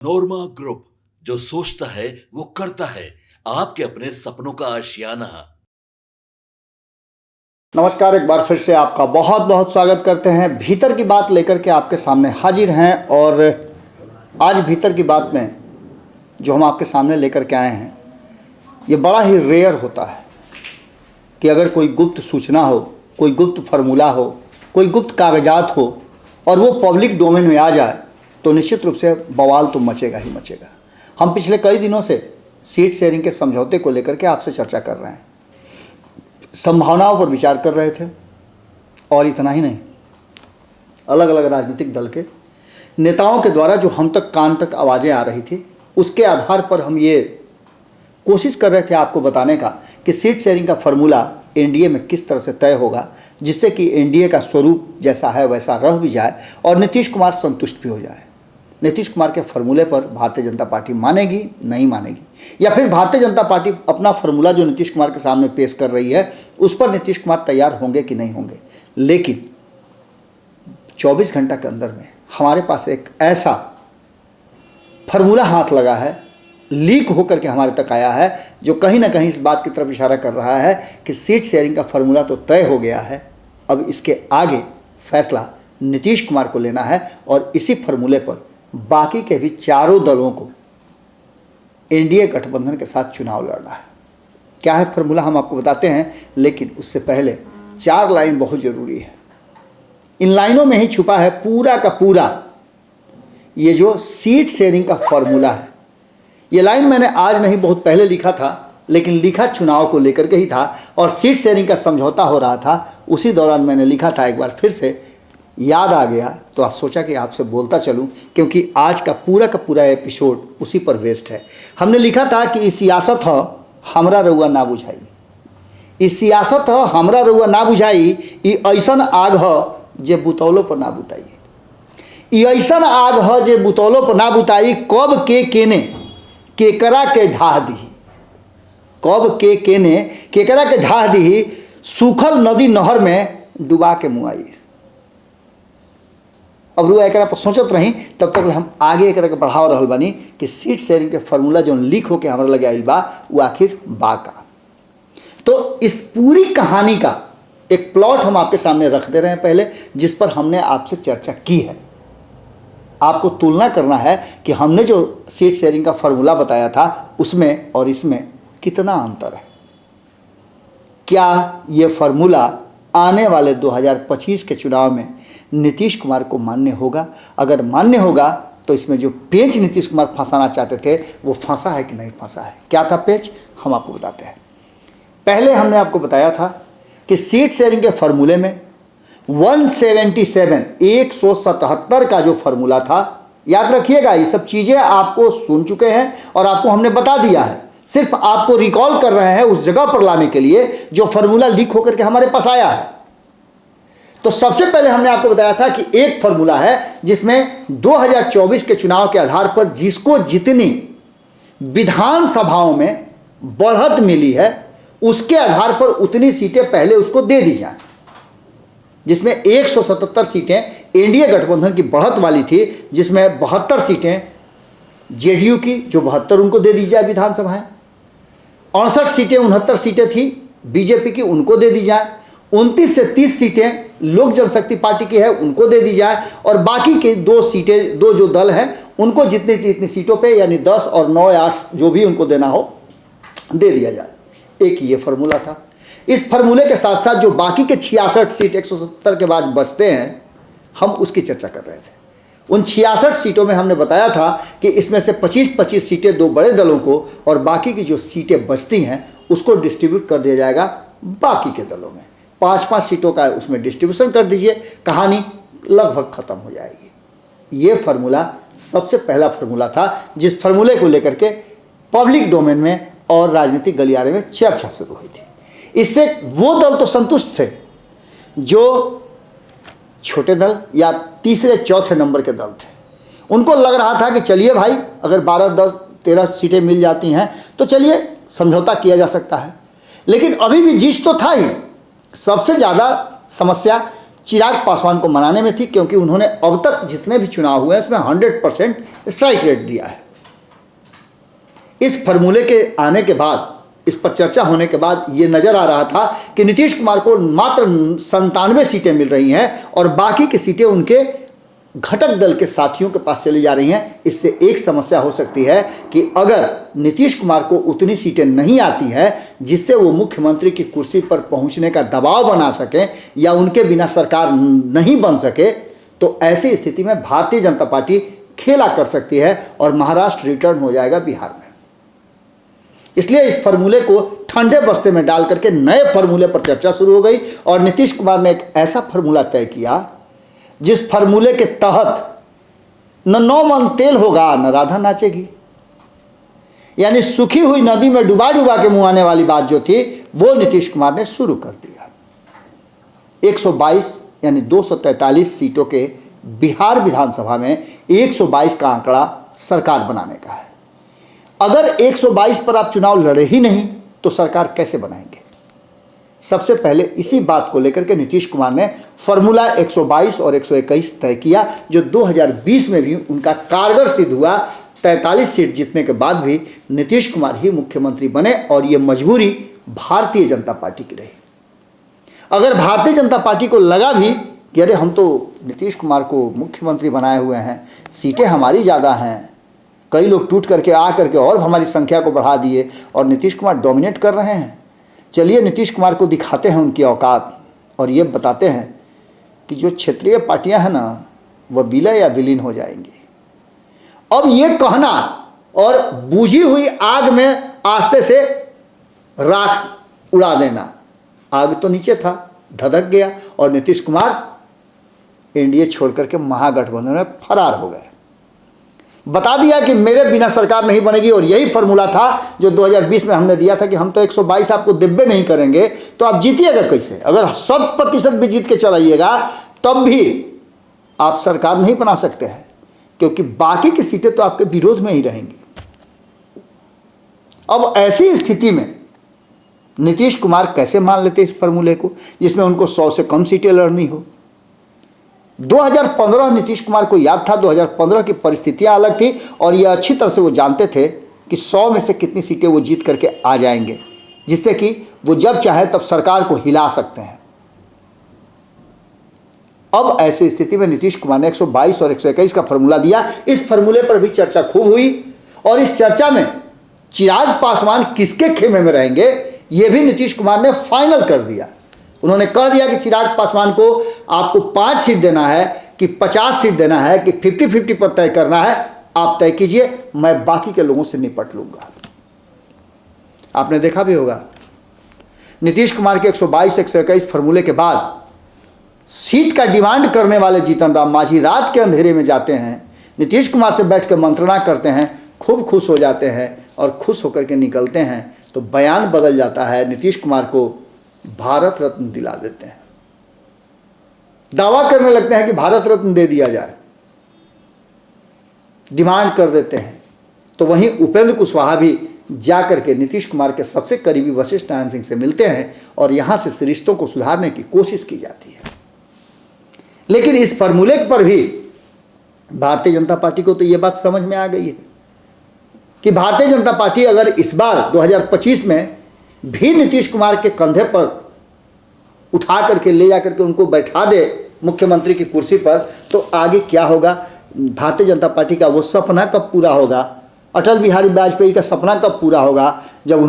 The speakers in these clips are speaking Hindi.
नोरमा ग्रुप, जो सोचता है वो करता है। आपके अपने सपनों का आशियाना। नमस्कार, एक बार फिर से आपका बहुत बहुत स्वागत करते हैं। भीतर की बात लेकर के आपके सामने हाजिर हैं और आज भीतर की बात में जो हम आपके सामने लेकर के आए हैं, ये बड़ा ही रेयर होता है कि अगर कोई गुप्त सूचना हो, कोई गुप्त फार्मूला हो, कोई गुप्त कागजात हो और वो पब्लिक डोमेन में आ जाए तो निश्चित रूप से बवाल तो मचेगा ही मचेगा। हम पिछले कई दिनों से सीट शेयरिंग के समझौते को लेकर के आपसे चर्चा कर रहे हैं, संभावनाओं पर विचार कर रहे थे और इतना ही नहीं, अलग अलग राजनीतिक दल के नेताओं के द्वारा जो हम तक कान तक आवाज़ें आ रही थी, उसके आधार पर हम ये कोशिश कर रहे थे आपको बताने का कि सीट शेयरिंग का फार्मूला एनडीए में किस तरह से तय होगा, जिससे कि एनडीए का स्वरूप जैसा है वैसा रह भी जाए और नीतीश कुमार संतुष्ट भी हो जाए। नीतीश कुमार के फार्मूले पर भारतीय जनता पार्टी मानेगी, नहीं मानेगी, या फिर भारतीय जनता पार्टी अपना फार्मूला जो नीतीश कुमार के सामने पेश कर रही है उस पर नीतीश कुमार तैयार होंगे कि नहीं होंगे। लेकिन 24 घंटा के अंदर में हमारे पास एक ऐसा फार्मूला हाथ लगा है, लीक होकर के हमारे तक आया है, जो कहीं ना कहीं इस बात की तरफ इशारा कर रहा है कि सीट शेयरिंग का फार्मूला तो तय हो गया है, अब इसके आगे फैसला नीतीश कुमार को लेना है और इसी फार्मूले पर बाकी के भी चारों दलों को एनडीए गठबंधन के साथ चुनाव लड़ना है। क्या है फार्मूला हम आपको बताते हैं, लेकिन उससे पहले 4 लाइन बहुत ज़रूरी है। इन लाइनों में ही छुपा है पूरा का पूरा ये जो सीट शेयरिंग का फार्मूला है। ये लाइन मैंने आज नहीं, बहुत पहले लिखा था, लेकिन लिखा चुनाव को लेकर के ही था और सीट शेयरिंग का समझौता हो रहा था, उसी दौरान मैंने लिखा था। एक बार फिर से याद आ गया तो आप सोचा कि आपसे बोलता चलूं, क्योंकि आज का पूरा एपिसोड उसी पर बेस्ड है। हमने लिखा था कि ई सियासत ह हमरा रउआ ना बुझाई, ई सियासत ह हमरा रउआ ना बुझाई, ई ऐसन आग ह जे बुतौलो पर ना बुताई, ई ऐसन आग ह जे बुतौलो पर ना बुताई, कब के केने केकरा के ढाह दी, कब के केने केकरा के ढाह दी, सूखल नदी नहर में डुबा के मुआई। अब रुआ एक पर सोचत रही, तब तक हम आगे एक बढ़ाव रहल बानी कि सीट शेयरिंग के फार्मूला जो लीक होके हमारा लगे आइल बा वो आखिर बा का। तो इस पूरी कहानी का एक प्लॉट हम आपके सामने रख दे रहे हैं पहले, जिस पर हमने आपसे चर्चा की है। आपको तुलना करना है कि हमने जो सीट शेयरिंग का फार्मूला बताया था उसमें और इसमें कितना अंतर है। क्या ये फार्मूला आने वाले 2025 के चुनाव में नीतीश कुमार को मान्य होगा? अगर मान्य होगा तो इसमें जो पेच नीतीश कुमार फंसाना चाहते थे वो फंसा है कि नहीं फंसा है। क्या था पेच, हम आपको बताते हैं। पहले हमने आपको बताया था कि सीट शेयरिंग के फार्मूले में 177 का जो फार्मूला था, याद रखिएगा, ये सब चीज़ें आपको सुन चुके हैं और आपको हमने बता दिया है, सिर्फ आपको रिकॉल कर रहे हैं उस जगह पर लाने के लिए जो फार्मूला लीक होकर के हमारे पास आया है। तो सबसे पहले हमने आपको बताया था कि एक फार्मूला है जिसमें 2024 के चुनाव के आधार पर जिसको जितनी विधानसभाओं में बढ़त मिली है उसके आधार पर उतनी सीटें पहले उसको दे दी जाए, जिसमें 177 सीटें एनडीए गठबंधन की बढ़त वाली थी, जिसमें 72 सीटें जेडीयू की जो 72 उनको दे दी जाए विधानसभाएं, 68 सीटें 69 सीटें थी बीजेपी की, उनको दे दी जाए, 29 से 30 सीटें लोक जनशक्ति पार्टी की है उनको दे दी जाए, और बाकी के 2 सीटें, 2 जो दल हैं उनको जितनी सीटों पे यानी 10 और 9 या 8 जो भी उनको देना हो दे दिया जाए। एक ये फार्मूला था। इस फार्मूले के साथ साथ जो बाकी के 66 सीट 170 के बाद बचते हैं, हम उसकी चर्चा कर रहे थे। उन 66 सीटों में हमने बताया था कि इसमें से 25-25 सीटें 2 बड़े दलों को और बाकी की जो सीटें बचती हैं उसको डिस्ट्रीब्यूट कर दिया जाएगा बाकी के दलों में। 5-5 सीटों का उसमें डिस्ट्रीब्यूशन कर दीजिए, कहानी लगभग ख़त्म हो जाएगी। ये फार्मूला सबसे पहला फार्मूला था जिस फार्मूले को लेकर के पब्लिक डोमेन में और राजनीतिक गलियारे में चर्चा शुरू हुई थी। इससे वो दल तो संतुष्ट थे जो छोटे दल या तीसरे चौथे नंबर के दल थे। उनको लग रहा था कि चलिए भाई, अगर 12, 10, 13 सीटें मिल जाती हैं तो चलिए समझौता किया जा सकता है। लेकिन अभी भी जिस तो था ही, सबसे ज़्यादा समस्या चिराग पासवान को मनाने में थी, क्योंकि उन्होंने अब तक जितने भी चुनाव हुए हैं उसमें 100% स्ट्राइक रेट दिया है। इस फॉर्मूले के आने के बाद, इस पर चर्चा होने के बाद ये नजर आ रहा था कि नीतीश कुमार को मात्र 97 सीटें मिल रही हैं और बाकी की सीटें उनके घटक दल के साथियों के पास चली जा रही हैं। इससे एक समस्या हो सकती है कि अगर नीतीश कुमार को उतनी सीटें नहीं आती हैं जिससे वो मुख्यमंत्री की कुर्सी पर पहुंचने का दबाव बना सकें या उनके बिना सरकार नहीं बन सके, तो ऐसी स्थिति में भारतीय जनता पार्टी खेला कर सकती है और महाराष्ट्र रिटर्न हो जाएगा बिहार में। इसलिए इस फॉर्मूले को ठंडे बस्ते में डाल करके नए फॉर्मूले पर चर्चा शुरू हो गई और नीतीश कुमार ने एक ऐसा फॉर्मूला तय किया जिस फॉर्मूले के तहत न 9 मन तेल होगा न राधा नाचेगी। यानी सूखी हुई नदी में डुबा डुबा के मुंह आने वाली बात जो थी वो नीतीश कुमार ने शुरू कर दिया। 122 यानी 243 सीटों के बिहार विधानसभा में 122 का आंकड़ा सरकार बनाने का है। अगर 122 पर आप चुनाव लड़े ही नहीं तो सरकार कैसे बनाएंगे? सबसे पहले इसी बात को लेकर के नीतीश कुमार ने फॉर्मूला 122 और 121 तय किया, जो 2020 में भी उनका कारगर सिद्ध हुआ। 43 सीट जीतने के बाद भी नीतीश कुमार ही मुख्यमंत्री बने और ये मजबूरी भारतीय जनता पार्टी की रही। अगर भारतीय जनता पार्टी को लगा भी कि अरे हम तो नीतीश कुमार को मुख्यमंत्री बनाए हुए हैं, सीटें हमारी ज़्यादा हैं, कई लोग टूट करके आ करके और हमारी संख्या को बढ़ा दिए और नीतीश कुमार डोमिनेट कर रहे हैं, चलिए नीतीश कुमार को दिखाते हैं उनकी औकात और ये बताते हैं कि जो क्षेत्रीय पार्टियां हैं ना वह विलय या विलीन हो जाएंगी। अब ये कहना और बुझी हुई आग में आस्ते से राख उड़ा देना, आग तो नीचे था, धधक गया और नीतीश कुमार एनडीए छोड़ करके महागठबंधन में फरार हो गए। बता दिया कि मेरे बिना सरकार नहीं बनेगी और यही फॉर्मूला था जो 2020 में हमने दिया था कि हम तो 122 आपको दिब्बे नहीं करेंगे, तो आप जीतिएगा कैसे? अगर 100% भी जीत के चलाइएगा तब भी आप सरकार नहीं बना सकते हैं, क्योंकि बाकी की सीटें तो आपके विरोध में ही रहेंगी। अब ऐसी स्थिति में नीतीश कुमार कैसे मान लेते इस फॉर्मूले को जिसमें उनको 100 से कम सीटें लड़नी हो? 2015 नीतीश कुमार को याद था, 2015 की परिस्थितियां अलग थी और यह अच्छी तरह से वो जानते थे कि 100 में से कितनी सीटें वो जीत करके आ जाएंगे, जिससे कि वो जब चाहे तब सरकार को हिला सकते हैं। अब ऐसी स्थिति में नीतीश कुमार ने 122 और 121 का फॉर्मूला दिया। इस फॉर्मूले पर भी चर्चा खूब हुई और इस चर्चा में चिराग पासवान किसके खेमे में रहेंगे ये भी नीतीश कुमार ने फाइनल कर दिया। उन्होंने कह दिया कि चिराग पासवान को आपको 5 सीट देना है कि 50 सीट देना है कि 50-50 पर तय करना है, आप तय कीजिए, मैं बाकी के लोगों से निपट लूंगा। आपने देखा भी होगा नीतीश कुमार के 122-121 फॉर्मूले के बाद सीट का डिमांड करने वाले जीतन राम मांझी रात के अंधेरे में जाते हैं, नीतीश कुमार से बैठ कर मंत्रणा करते हैं, खूब खुश हो जाते हैं और खुश होकर के निकलते हैं तो बयान बदल जाता है, नीतीश कुमार को भारत रत्न दिला देते हैं, दावा करने लगते हैं कि भारत रत्न दे दिया जाए, डिमांड कर देते हैं। तो वहीं उपेंद्र कुशवाहा भी जाकर के नीतीश कुमार के सबसे करीबी वशिष्ठ नारायण सिंह से मिलते हैं और यहां से रिश्तों को सुधारने की कोशिश की जाती है। लेकिन इस फॉर्मूले पर भी भारतीय जनता पार्टी को तो यह बात समझ में आ गई है कि भारतीय जनता पार्टी अगर इस बार 2025 में भी नीतीश कुमार के कंधे पर उठा करके ले जाकर के उनको बैठा दे मुख्यमंत्री की कुर्सी पर, तो आगे क्या होगा? भारतीय जनता पार्टी का वो सपना कब पूरा होगा? अटल बिहारी वाजपेयी का सपना कब पूरा होगा जब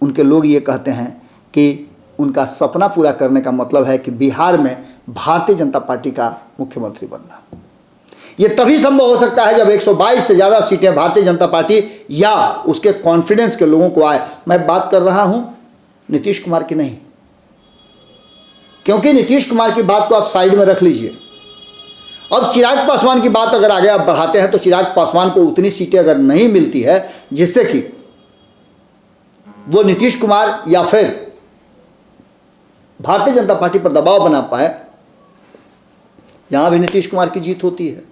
उनके लोग ये कहते हैं कि उनका सपना पूरा करने का मतलब है कि बिहार में भारतीय जनता पार्टी का मुख्यमंत्री बनना। ये तभी संभव हो सकता है जब 122 से ज़्यादा सीटें भारतीय जनता पार्टी या उसके कॉन्फिडेंस के लोगों को आए। मैं बात कर रहा हूं नीतीश कुमार की नहीं, क्योंकि नीतीश कुमार की बात को आप साइड में रख लीजिए। अब चिराग पासवान की बात अगर आगे आप बढ़ाते हैं तो चिराग पासवान को उतनी सीटें अगर नहीं मिलती है जिससे कि वो नीतीश कुमार या फिर भारतीय जनता पार्टी पर दबाव बना पाए, यहां भी नीतीश कुमार की जीत होती है।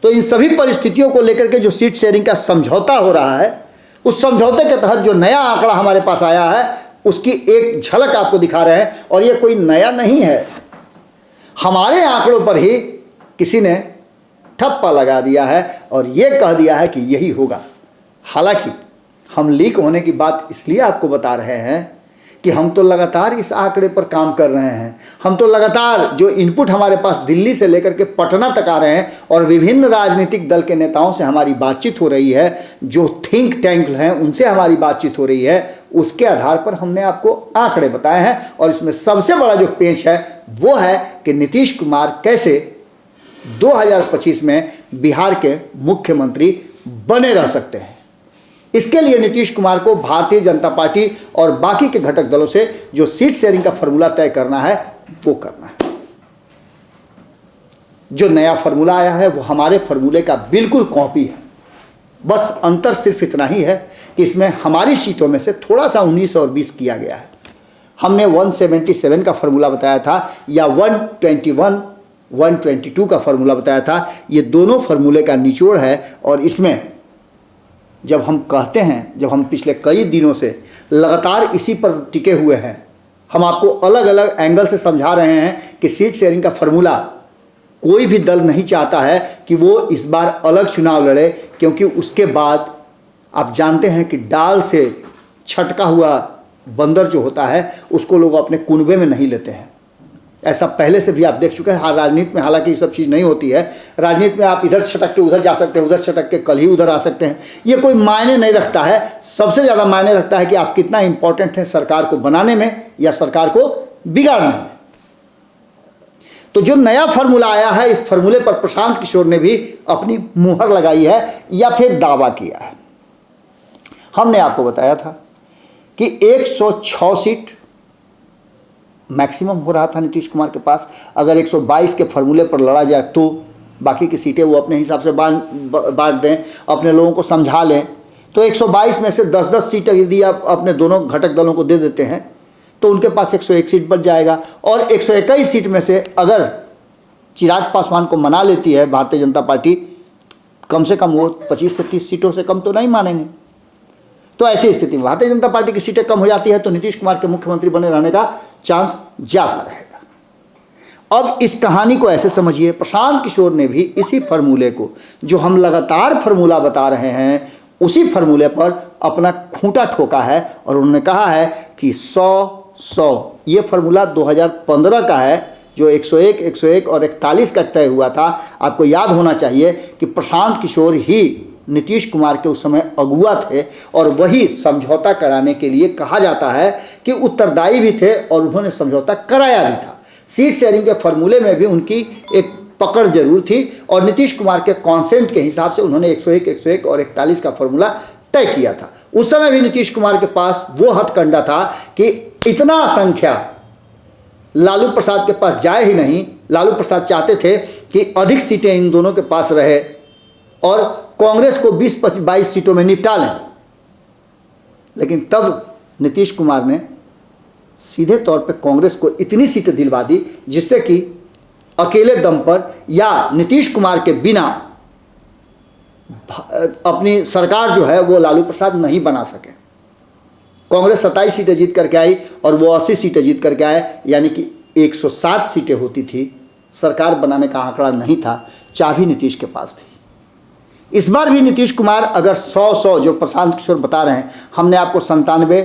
तो इन सभी परिस्थितियों को लेकर के जो सीट शेयरिंग का समझौता हो रहा है, उस समझौते के तहत जो नया आंकड़ा हमारे पास आया है उसकी एक झलक आपको दिखा रहे हैं। और ये कोई नया नहीं है, हमारे आंकड़ों पर ही किसी ने ठप्पा लगा दिया है और ये कह दिया है कि यही होगा। हालांकि हम लीक होने की बात इसलिए आपको बता रहे हैं कि हम तो लगातार इस आंकड़े पर काम कर रहे हैं। हम तो लगातार जो इनपुट हमारे पास दिल्ली से लेकर के पटना तक आ रहे हैं और विभिन्न राजनीतिक दल के नेताओं से हमारी बातचीत हो रही है, जो थिंक टैंक हैं उनसे हमारी बातचीत हो रही है, उसके आधार पर हमने आपको आंकड़े बताए हैं। और इसमें सबसे बड़ा जो पेंच है वो है कि नीतीश कुमार कैसे 2025 में बिहार के मुख्यमंत्री बने रह सकते हैं। इसके लिए नीतीश कुमार को भारतीय जनता पार्टी और बाकी के घटक दलों से जो सीट शेयरिंग का फॉर्मूला तय करना है वो करना है। जो नया फॉर्मूला आया है वो हमारे फॉर्मूले का बिल्कुल कॉपी है, बस अंतर सिर्फ इतना ही है कि इसमें हमारी सीटों में से थोड़ा सा 19 और 20 किया गया है। हमने 177 का फॉर्मूला बताया था या 121 122 का फॉर्मूला बताया था। ये दोनों फॉर्मूले का निचोड़ है। और इसमें जब हम कहते हैं, जब हम पिछले कई दिनों से लगातार इसी पर टिके हुए हैं, हम आपको अलग अलग एंगल से समझा रहे हैं कि सीट शेयरिंग का फॉर्मूला कोई भी दल नहीं चाहता है कि वो इस बार अलग चुनाव लड़े, क्योंकि उसके बाद आप जानते हैं कि डाल से छटका हुआ बंदर जो होता है उसको लोग अपने कुनबे में नहीं लेते हैं। ऐसा पहले से भी आप देख चुके हैं। हाँ, राजनीति में हालांकि ये सब चीज़ नहीं होती है। राजनीति में आप इधर छटक के उधर जा सकते हैं, उधर छटक के कल ही उधर आ सकते हैं। ये कोई मायने नहीं रखता है। सबसे ज़्यादा मायने रखता है कि आप कितना इंपॉर्टेंट है सरकार को बनाने में या सरकार को बिगाड़ने में। तो जो नया फार्मूला आया है, इस फार्मूले पर प्रशांत किशोर ने भी अपनी मुहर लगाई है या फिर दावा किया है। हमने आपको बताया था कि 106 सीट मैक्सिमम हो रहा था नीतीश कुमार के पास। अगर 122 के फॉर्मूले पर लड़ा जाए तो बाकी की सीटें वो अपने हिसाब से बांट दें, अपने लोगों को समझा लें, तो 122 में से 10-10 सीट यदि आप अपने दोनों घटक दलों को दे देते हैं तो उनके पास 101 सीट बच जाएगा। और 121 सीट में से अगर चिराग पासवान को मना लेती है भारतीय जनता पार्टी, कम से कम वो 25 से 30 सीटों से कम तो नहीं मानेंगे। तो ऐसी स्थिति में भारतीय जनता पार्टी की सीटें कम हो जाती है तो नीतीश कुमार के मुख्यमंत्री बने रहने का चांस ज़्यादा रहेगा। अब इस कहानी को ऐसे समझिए, प्रशांत किशोर ने भी इसी फार्मूले को, जो हम लगातार फार्मूला बता रहे हैं, उसी फार्मूले पर अपना खूंटा ठोका है और उन्होंने कहा है कि 100-100 ये फार्मूला 2015 का है, जो 101, 101 और 41 का तय हुआ था। आपको याद होना चाहिए कि प्रशांत किशोर ही नीतीश कुमार के उस समय अगुआ थे और वही समझौता कराने के लिए कहा जाता है कि उत्तरदायी भी थे और उन्होंने समझौता कराया भी था। सीट शेयरिंग के फॉर्मूले में भी उनकी एक पकड़ जरूर थी और नीतीश कुमार के कॉन्सेंट के हिसाब से उन्होंने 101, 101 और 41 का फॉर्मूला तय किया था। उस समय भी नीतीश कुमार के पास वो हथकंडा था कि इतना संख्या लालू प्रसाद के पास जाए ही नहीं। लालू प्रसाद चाहते थे कि अधिक सीटें इन दोनों के पास रहे और कांग्रेस को 20-22 सीटों में निपटा लें। लेकिन तब नीतीश कुमार ने सीधे तौर पे कांग्रेस को इतनी सीटें दिलवा दी जिससे कि अकेले दम पर या नीतीश कुमार के बिना अपनी सरकार जो है वो लालू प्रसाद नहीं बना सके। कांग्रेस 27 सीटें जीत करके आई और वो 80 सीटें जीत करके आए, यानी कि 107 सीटें होती थी। सरकार बनाने का आंकड़ा नहीं था, चाबी नीतीश के पास थी। इस बार भी नीतीश कुमार अगर 100-100 जो प्रशांत किशोर बता रहे हैं, हमने आपको 97,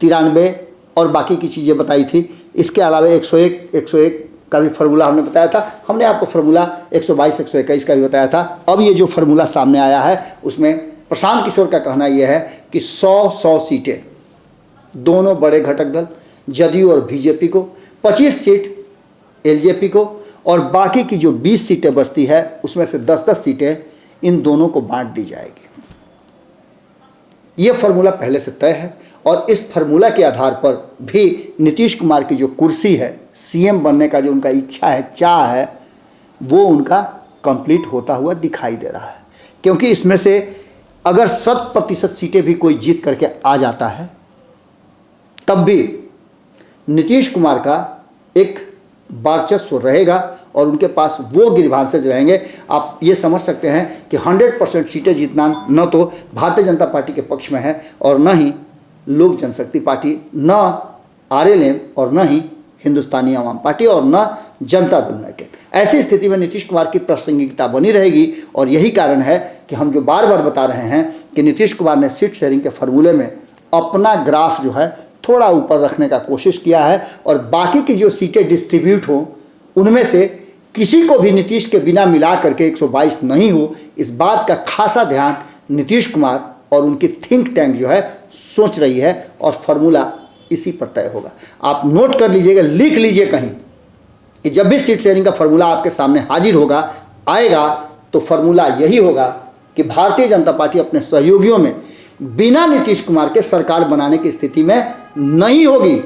93 और बाकी की चीज़ें बताई थी। इसके अलावा 101 का भी फार्मूला हमने बताया था। हमने आपको फार्मूला 122, 121 का भी बताया था। अब ये जो फार्मूला सामने आया है उसमें प्रशांत किशोर का कहना यह है कि 100-100 सीटें दोनों बड़े घटक दल जदयू और बीजेपी को, 25 सीट एलजेपी को और बाकी की जो 20 सीटें बचती है उसमें से 10-10 सीटें इन दोनों को बांट दी जाएगी। ये फार्मूला पहले से तय है और इस फार्मूला के आधार पर भी नीतीश कुमार की जो कुर्सी है, सीएम बनने का जो उनका इच्छा है, चाह है, वो उनका कंप्लीट होता हुआ दिखाई दे रहा है। क्योंकि इसमें से अगर 100% सीटें भी कोई जीत करके आ जाता है तब भी नीतीश कुमार का एक वर्चस्व रहेगा और उनके पास वो गिरभांसेज रहेंगे। आप ये समझ सकते हैं कि 100% सीटें जीतना न तो भारतीय जनता पार्टी के पक्ष में है और न ही लोक जनशक्ति पार्टी, न आरएलएम और न ही हिंदुस्तानी आवाम पार्टी और न जनता दल यूनाइटेड। ऐसी स्थिति में नीतीश कुमार की प्रासंगिकता बनी रहेगी और यही कारण है कि हम जो बार बार बता रहे हैं कि नीतीश कुमार ने सीट शेयरिंग के फॉर्मूले में अपना ग्राफ जो है थोड़ा ऊपर रखने का कोशिश किया है और बाकी की जो सीटें डिस्ट्रीब्यूट हों उनमें से किसी को भी नीतीश के बिना मिला करके 122 नहीं हो, इस बात का खासा ध्यान नीतीश कुमार और उनकी थिंक टैंक जो है सोच रही है और फॉर्मूला इसी पर तय होगा। आप नोट कर लीजिएगा, लिख लीजिए कहीं कि जब भी सीट शेयरिंग का फॉर्मूला आपके सामने हाजिर होगा आएगा तो फॉर्मूला यही होगा कि भारतीय जनता पार्टी अपने सहयोगियों में बिना नीतीश कुमार के सरकार बनाने की स्थिति में नहीं होगी।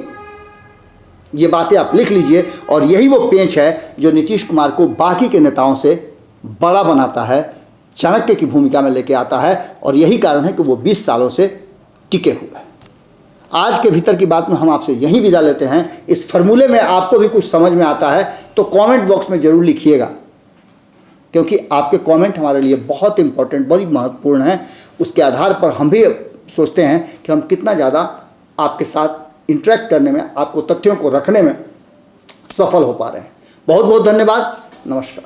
ये बातें आप लिख लीजिए और यही वो पेंच है जो नीतीश कुमार को बाकी के नेताओं से बड़ा बनाता है, चाणक्य की भूमिका में लेके आता है और यही कारण है कि वो 20 सालों से टिके हुए हैं। आज के भीतर की बात में हम आपसे यही विदा लेते हैं। इस फॉर्मूले में आपको भी कुछ समझ में आता है तो कमेंट बॉक्स में ज़रूर लिखिएगा, क्योंकि आपके कमेंट हमारे लिए बहुत इंपॉर्टेंट, बड़ी महत्वपूर्ण हैं। उसके आधार पर हम भी सोचते हैं कि हम कितना ज़्यादा आपके साथ इंटरेक्ट करने में, आपको तथ्यों को रखने में सफल हो पा रहे हैं। बहुत बहुत धन्यवाद। नमस्कार।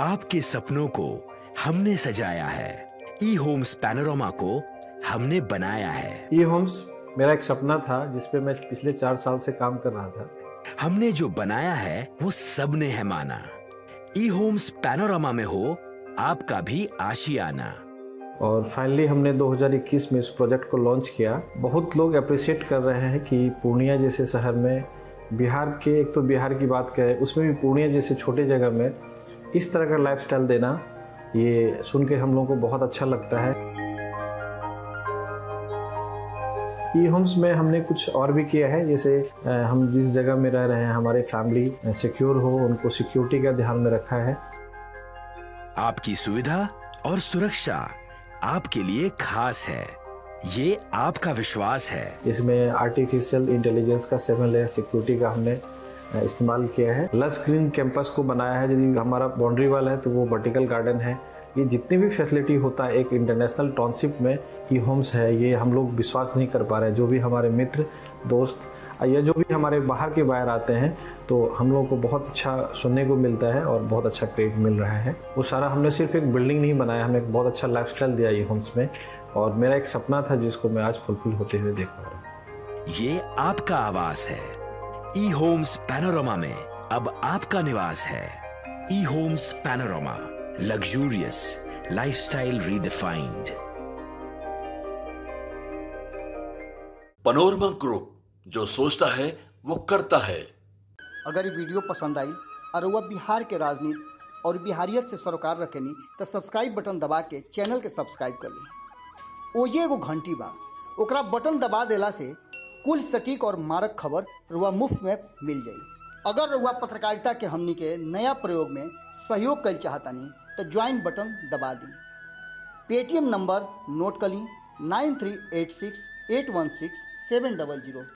आपके सपनों को हमने सजाया है, ई होम्स पैनोरामा को हमने बनाया है। ई होम्स मेरा एक सपना था जिस पे मैं पिछले 4 साल से काम कर रहा था। हमने जो बनाया है वो सबने है माना। ई होम्स पैनोरामा में हो आपका भी आशियाना। और फाइनली हमने 2021 में इस प्रोजेक्ट को लॉन्च किया। बहुत लोग अप्रिशिएट कर रहे हैं कि पूर्णिया जैसे शहर में, बिहार के, एक तो बिहार की बात करें उसमें भी पूर्णिया जैसे छोटे जगह में इस तरह का लाइफस्टाइल देना, ये सुन के हम लोगों को बहुत अच्छा लगता है। ई होम्स में हमने कुछ और भी किया है, जैसे हम जिस जगह में रह रहे हैं हमारे फैमिली सिक्योर हो, उनको सिक्योरिटी का ध्यान में रखा है। आपकी सुविधा और सुरक्षा आपके लिए खास है, ये आपका विश्वास है। इसमें आर्टिफिशियल इंटेलिजेंस का 7 लेयर सिक्योरिटी का हमने इस्तेमाल किया है। लस ग्रीन कैंपस को बनाया है। यदि हमारा बाउंड्री वाल है तो वो वर्टिकल गार्डन है। ये जितनी भी फैसिलिटी होता है एक इंटरनेशनल टाउनशिप में ई होम्स है, ये हम लोग विश्वास नहीं कर पा रहे हैं। जो भी हमारे मित्र, दोस्त या जो भी हमारे बाहर के बाहर आते हैं तो हम लोगों को बहुत अच्छा सुनने को मिलता है और बहुत अच्छा क्रेडिट मिल रहा है। वो सारा हमने सिर्फ एक बिल्डिंग नहीं बनाया, हमने एक बहुत अच्छा लाइफस्टाइल दिया ई होम्स में और मेरा एक सपना था जिसको मैं आज फुलफिल होते हुए देख पा रहा हूँ। ये आपका आवास है। ई होम्स पैनोरामा में अब आपका निवास है। E Homes Panorama, luxurious lifestyle redefined. Panorama group, जो सोचता है वो करता है। अगर ये वीडियो पसंद आई और वह बिहार के राजनीति और बिहारियत से सरोकार रखेनी तो सब्सक्राइब बटन दबा के चैनल के सब्सक्राइब कर ली। ओजे एगो घंटी बा, ओकरा बटन दबा देला से कुल सटीक और मारक खबर रुआ मुफ्त में मिल जाई। अगर रुआ पत्रकारिता के हमनी के नया प्रयोग में सहयोग कर चाहतानी तो ज्वाइन बटन दबा दी। पेटीएम नंबर नोट कर ली 9386816700।